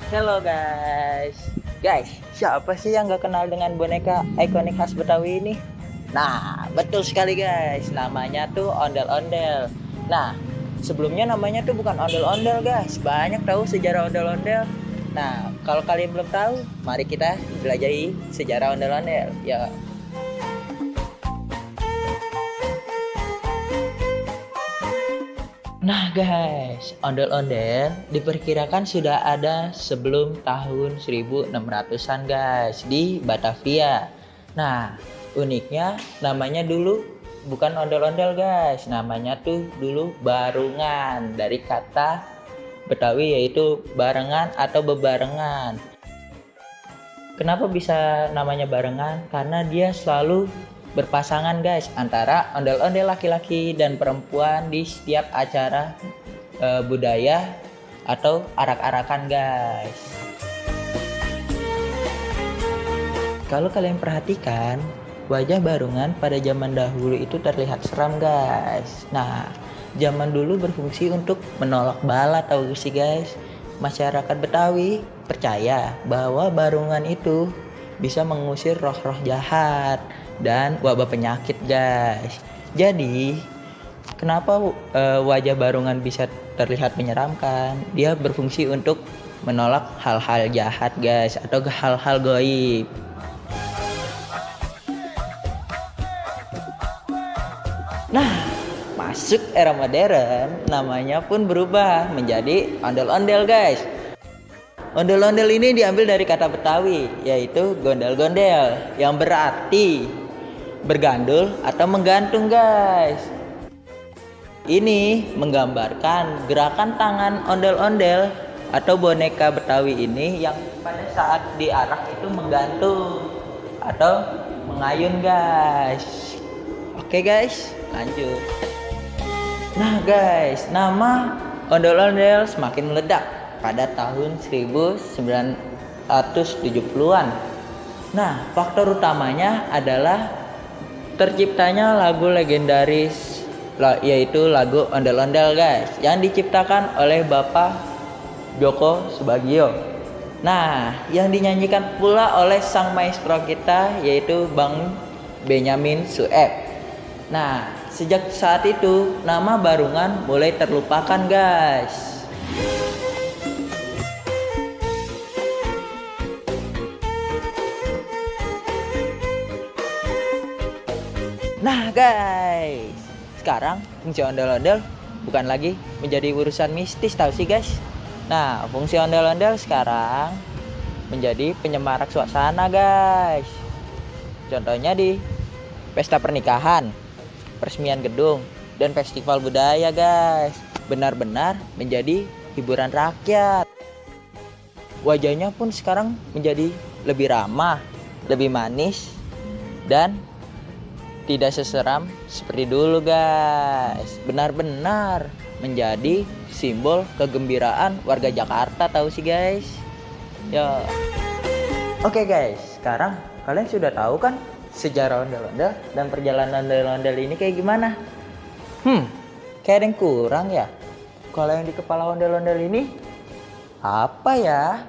Hello guys. Guys, siapa sih yang gak kenal dengan boneka ikonik khas Betawi ini? Nah, betul sekali guys. Namanya tuh ondel-ondel. Nah, sebelumnya namanya tuh bukan ondel-ondel guys. Banyak tahu sejarah ondel-ondel. Nah, kalau kalian belum tahu, mari kita belajar sejarah ondel-ondel. Ya, nah guys, ondel-ondel diperkirakan sudah ada sebelum tahun 1600-an guys di Batavia. Nah, uniknya namanya dulu bukan ondel-ondel guys, namanya tuh dulu barungan dari kata Betawi yaitu barengan atau bebarengan. Kenapa bisa namanya barengan? Karena dia selalu berpasangan guys antara ondel-ondel laki-laki dan perempuan di setiap acara budaya atau arak-arakan guys. Kalau kalian perhatikan, wajah barungan pada zaman dahulu itu terlihat seram guys. Nah, zaman dulu berfungsi untuk menolak bala tahu sih guys. Masyarakat Betawi percaya bahwa barungan itu bisa mengusir roh-roh jahat dan wabah penyakit guys. Jadi, kenapa wajah barungan bisa terlihat menyeramkan? Dia berfungsi untuk menolak hal-hal jahat guys atau hal-hal gaib. Nah, masuk era modern, namanya pun berubah menjadi ondel-ondel guys. Ondel-ondel ini diambil dari kata Betawi, yaitu gondel-gondel, yang berarti bergandul atau menggantung guys. Ini menggambarkan gerakan tangan ondel-ondel atau boneka Betawi ini yang pada saat diarak itu menggantung atau mengayun guys. Oke guys, lanjut. Nah guys, nama ondel-ondel semakin meledak pada tahun 1970-an. Nah, faktor utamanya adalah terciptanya lagu legendaris yaitu lagu Ondel-Ondel guys yang diciptakan oleh Bapak Joko Subagio. Nah, yang dinyanyikan pula oleh sang maestro kita yaitu Bang Benyamin Sueb. Nah, sejak saat itu nama barungan mulai terlupakan guys. Nah guys, sekarang fungsi ondel-ondel bukan lagi menjadi urusan mistis tahu sih guys. Nah, fungsi ondel-ondel sekarang menjadi penyemarak suasana guys. Contohnya di pesta pernikahan, peresmian gedung, dan festival budaya guys. Benar-benar menjadi hiburan rakyat. Wajahnya pun sekarang menjadi lebih ramah, lebih manis, dan tidak seseram seperti dulu guys. Benar-benar menjadi simbol kegembiraan warga Jakarta tahu sih guys. Ya. Oke guys, sekarang kalian sudah tahu kan sejarah ondel-ondel dan perjalanan ondel-ondel ini kayak gimana? Kayak ada yang kurang ya? Kalau yang di kepala ondel-ondel ini apa ya?